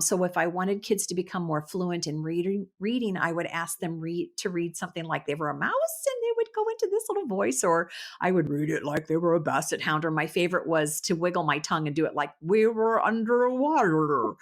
So if I wanted kids to become more fluent in reading, I would ask them to read something like they were a mouse, and they would go into this little voice, or I would read it like they were a basset hound. Or my favorite was to wiggle my tongue and do it like we were underwater.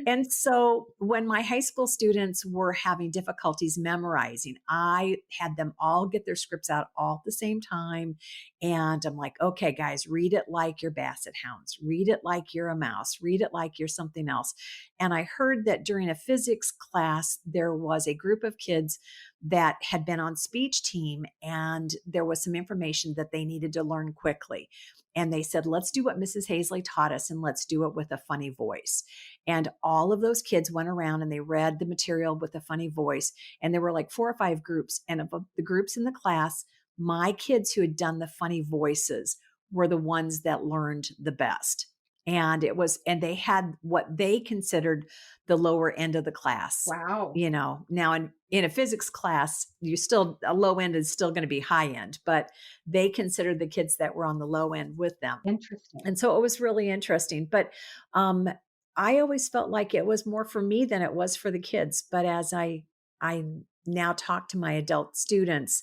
And so when my high school students were having difficulties memorizing, I had them all get their scripts out all at the same time. And I'm like, okay, guys, read it like you're basset hounds. Read it like you're a mouse. Read it like you're something else. And I heard that during a physics class, there was a group of kids that had been on speech team, and there was some information that they needed to learn quickly. And they said, let's do what Mrs. Haseley taught us, and let's do it with a funny voice. And all of those kids went around and they read the material with a funny voice. And there were like 4 or 5 groups. And of the groups in the class, my kids who had done the funny voices were the ones that learned the best. And and they had what they considered the lower end of the class. Wow. Now in a physics class, a low end is still going to be high end, but they considered the kids that were on the low end with them. Interesting. And so it was really interesting. But I always felt like it was more for me than it was for the kids. But as I now talk to my adult students,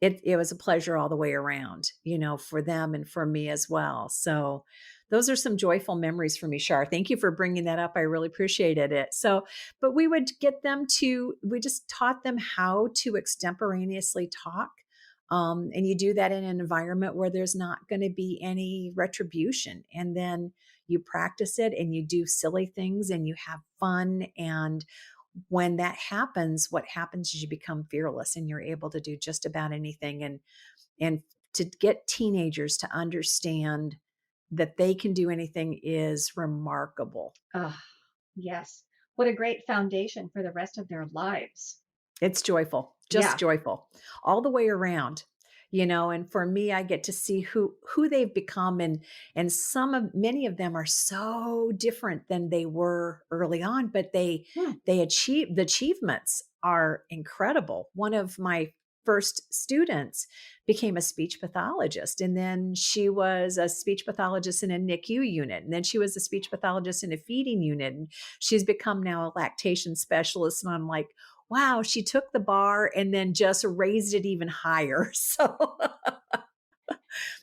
it was a pleasure all the way around, for them and for me as well. So those are some joyful memories for me, Shar. Thank you for bringing that up. I really appreciated it. So, but we just taught them how to extemporaneously talk. And you do that in an environment where there's not going to be any retribution. And then you practice it and you do silly things and you have fun. And when that happens, what happens is you become fearless and you're able to do just about anything. And to get teenagers to understand that they can do anything is remarkable. Yes. What a great foundation for the rest of their lives. It's joyful, just joyful all the way around. And for me, I get to see who they've become, and many of them are so different than they were early on, but the achievements are incredible. One of my first students became a speech pathologist, and then she was a speech pathologist in a NICU unit, and then she was a speech pathologist in a feeding unit, and she's become now a lactation specialist. And I'm like, wow, she took the bar and then just raised it even higher. So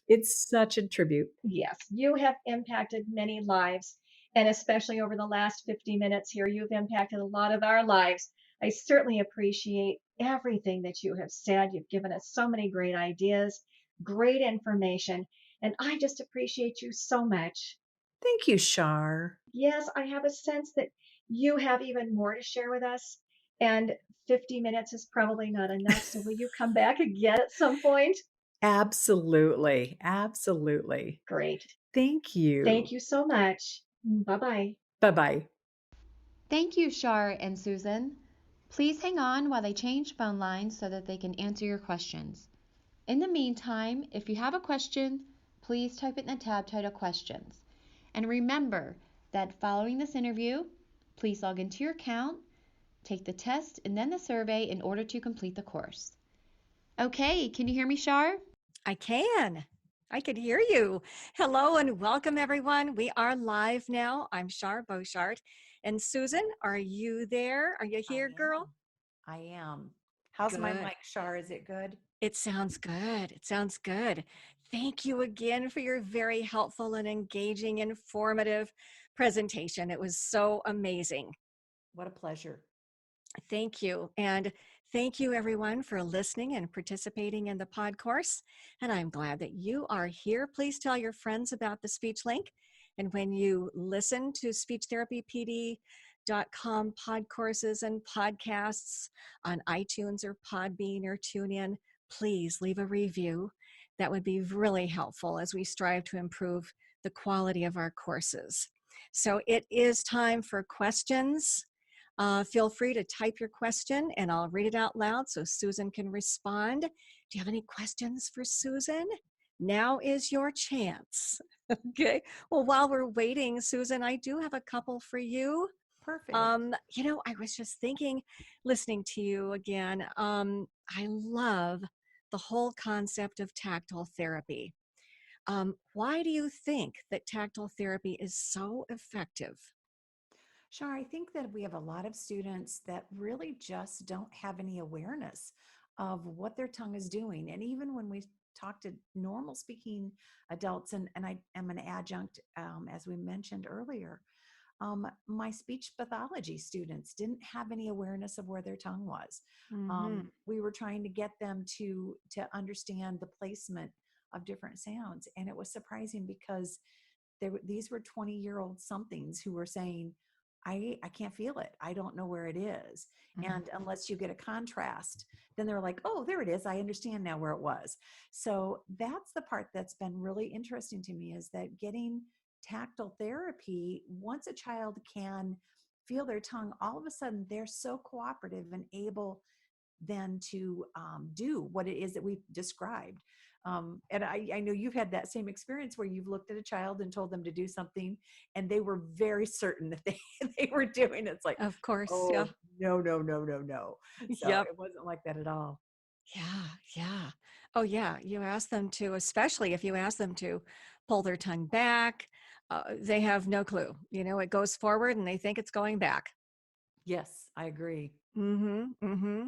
it's such a tribute. Yes, you have impacted many lives. And especially over the last 50 minutes here, you've impacted a lot of our lives. I certainly appreciate everything that you have said. You've given us so many great ideas, great information, and I just appreciate you so much. Thank you, Shar. Yes, I have a sense that you have even more to share with us. And 50 minutes is probably not enough. So will you come back again at some point? Absolutely. Absolutely. Great. Thank you. Thank you so much. Bye-bye. Bye-bye. Thank you, Shar and Susan. Please hang on while they change phone lines so that they can answer your questions. In the meantime, if you have a question, please type it in the tab titled Questions. And remember that following this interview, please log into your account, take the test and then the survey in order to complete the course. Okay, can you hear me, Shar? I can. I can hear you. Hello and welcome, everyone. We are live now. I'm Shar Beauchart. And Susan, are you there? Are you here, girl? I am. How's my mic, Shar? Is it good? It sounds good. It sounds good. Thank you again for your very helpful and engaging, informative presentation. It was so amazing. What a pleasure. Thank you. And thank you, everyone, for listening and participating in the pod course. And I'm glad that you are here. Please tell your friends about the Speech Link. And when you listen to speechtherapypd.com pod courses and podcasts on iTunes or Podbean or TuneIn, please leave a review. That would be really helpful as we strive to improve the quality of our courses. So it is time for questions. Feel free to type your question and I'll read it out loud so Susan can respond. Do you have any questions for Susan? Now is your chance. Okay. Well, while we're waiting, Susan, I do have a couple for you. Perfect. I was just thinking, listening to you again, I love the whole concept of tactile therapy. Why do you think that tactile therapy is so effective? Shar, I think that we have a lot of students that really just don't have any awareness of what their tongue is doing. And even when we talk to normal speaking adults, and I am an adjunct, as we mentioned earlier, my speech pathology students didn't have any awareness of where their tongue was. Mm-hmm. We were trying to get them to understand the placement of different sounds. And it was surprising because these were 20-year-old somethings who were saying, I can't feel it. I don't know where it is. Mm. And unless you get a contrast, then they're like, oh, there it is. I understand now where it was. So that's the part that's been really interesting to me, is that getting tactile therapy, once a child can feel their tongue, all of a sudden they're so cooperative and able then to do what it is that we've described. And I know you've had that same experience where you've looked at a child and told them to do something, and they were very certain that they were doing it. It's like, Of course. Yeah. oh, no, no, no, no, no. So Yep. it wasn't like that at all. Yeah. Yeah. Oh, yeah. You ask them to, especially if you ask them to pull their tongue back, they have no clue. It goes forward and they think it's going back. Yes, I agree. Mm-hmm. Mm-hmm.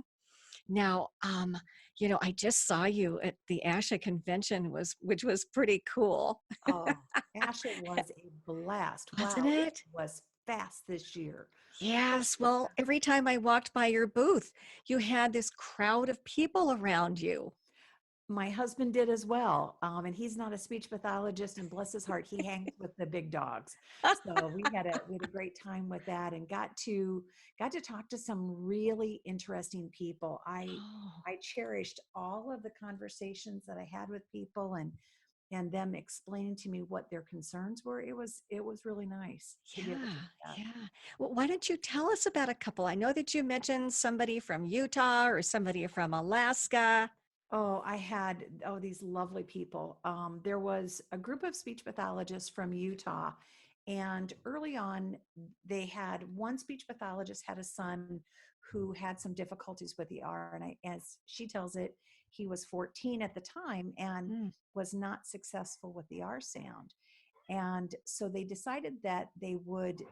Now, I just saw you at the ASHA convention, which was pretty cool, Oh, Ashley was a blast. wasn't Wow, it it? was fast this year. Oh, Yes. Well, every time I walked by your booth, you had this crowd of people around you. my husband did as well. And he's not a speech pathologist, and bless his heart, he hangs with the big dogs. So we had a great time with that, and got to talk to some really interesting people. Oh, I cherished all of the conversations that I had with people, and them explaining to me what their concerns were. It was really nice to be able to yeah, do that. yeah. Well, why don't you tell us about a couple? I know that you mentioned somebody from Utah or somebody from Alaska. Oh, these lovely people. There was a group of speech pathologists from Utah, and early on, they had one speech pathologist had a son who had some difficulties with the R. And as she tells it, he was 14 at the time and Mm. was not successful with the R sound. And so they decided that they would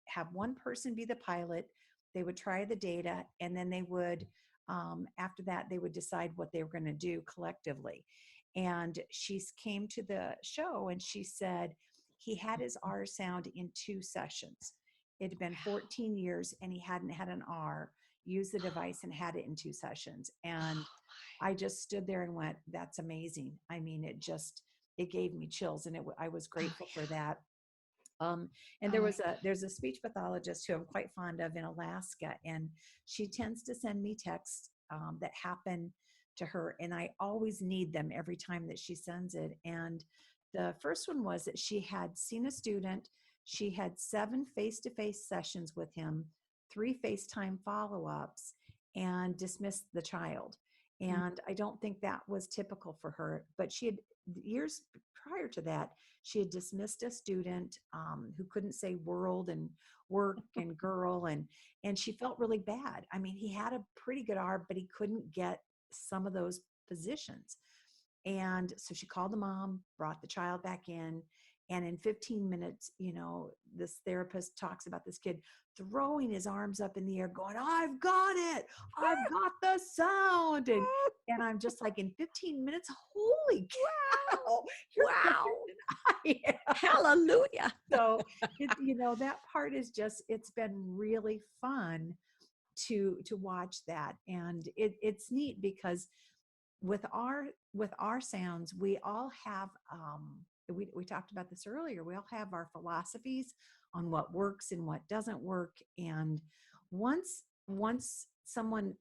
have one person be the pilot, they would try the data, and then they would, after that, they would decide what they were going to do collectively. And she came to the show and she said he had his R sound in 2 sessions. It had been 14 years and he hadn't had an R, used the device and had it in 2 sessions. And I just stood there and went, that's amazing. I mean, it gave me chills, and I was Oh, grateful for that. Um, and yeah. Oh, there's a speech pathologist who I'm quite fond of in Alaska, and she tends to send me texts that happen to her, and I always need them every time that she sends it. And the first one was that she had seen a student, she had 7 face-to-face sessions with him, 3 FaceTime follow-ups, and dismissed the child. mm, And I don't think that was typical for her, but she had years prior to that, she had dismissed a student who couldn't say world and work and girl, and she felt really bad. I mean, he had a pretty good R, but he couldn't get some of those positions. And so she called the mom, brought the child back in, and in 15 minutes, this therapist talks about this kid throwing his arms up in the air, going, "I've got it! I've got the sound!" And I'm just like, in 15 minutes, holy cow, you're quicker wow. than I am. Hallelujah. So that part is just, it's been really fun to watch that. And it's neat because with our sounds, we all have we talked about this earlier, we all have our philosophies on what works and what doesn't work. And once someone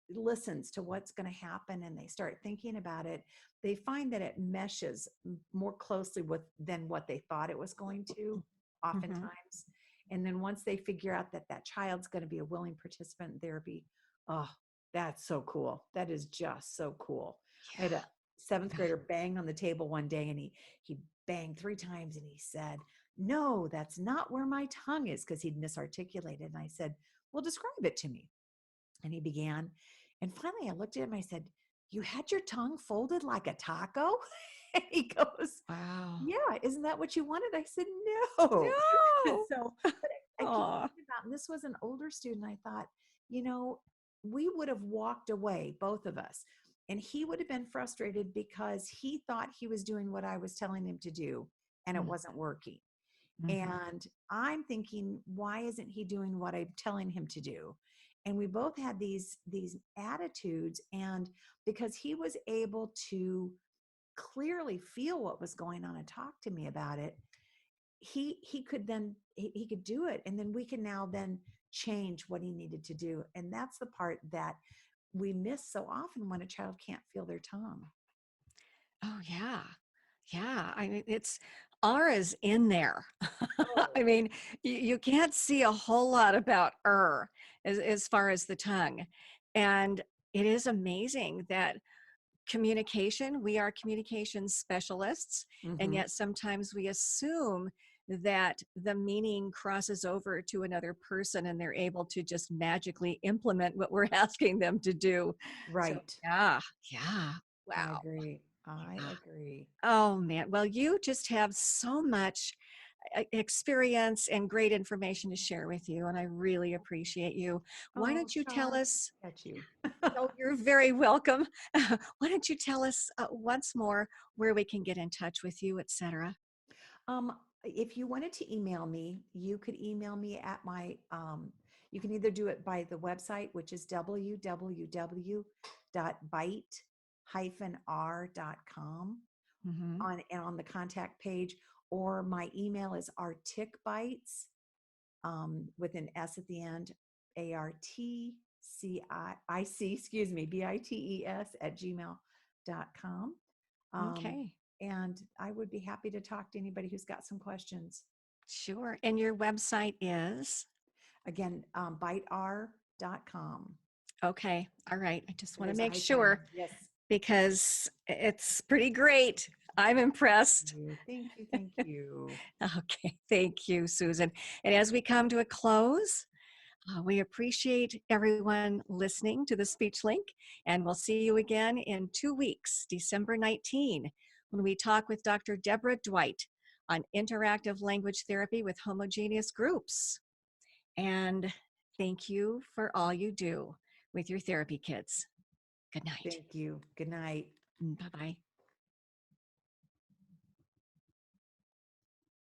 listens to what's going to happen and they start thinking about it, they find that it meshes more closely with than what they thought it was going to, Mhm. oftentimes. And then once they figure out that that child's going to be a willing participant in therapy, oh, that's so cool. That is just so cool. I had a seventh Yeah. grader bang on the table one day, and he banged 3 times and he said, "No, that's not where my tongue is," because he'd misarticulated. And I said, "Well, describe it to me." And he began. And finally I looked at him, I said, "You had your tongue folded like a taco?" And he goes, Wow. "Yeah, isn't that what you wanted?" I said, "No." No. So, but I keep Aw. thinking about, and this was an older student, I thought, you know, we would have walked away, both of us, and he would have been frustrated because he thought he was doing what I was telling him to do and it Mm, wasn't working. mhm. And I'm thinking, why isn't he doing what I'm telling him to do? And we both had these attitudes, and because he was able to clearly feel what was going on and talk to me about it, he could then he could do it, and then we can now then change what he needed to do. And that's the part that we miss so often when a child can't feel their tongue. Oh, yeah. Yeah. I mean, it's R is in there. Oh, I mean, you can't see a whole lot about as far as the tongue. And it is amazing that we are communication specialists, and mm-hmm. yet sometimes we assume that the meaning crosses over to another person and they're able to just magically implement what we're asking them to do. So, Right. yeah, yeah. I Wow. agree. I Yeah. agree. Oh man. Well, you just have so much experience and great information to share with you, and I really appreciate you. Why Oh, don't you tell Char, us? at you. Oh, you're very welcome. Why don't you tell us once more where we can get in touch with you, etc.? If you wanted to email me, you could email me at my, you can either do it by the website, which is www.bite-r.com Mm-hmm. on the contact page, or my email is articbites, with an S at the end, ARTCIC, excuse me, BITES @gmail.com. Okay. And I would be happy to talk to anybody who's got some questions. Sure. And your website is? Again, biteR.com. Okay. All right. I just want to There's a make hyphen. sure Yes. because it's pretty great. I'm impressed. Thank you. Thank you. Okay. Thank you, Susan. And as we come to a close, we appreciate everyone listening to the Speech Link, and we'll see you again in 2 weeks, December 19, when we talk with Dr. Deborah Dwight on interactive language therapy with homogeneous groups. And thank you for all you do with your therapy kids. Good night. Thank you. Good night. Bye-bye.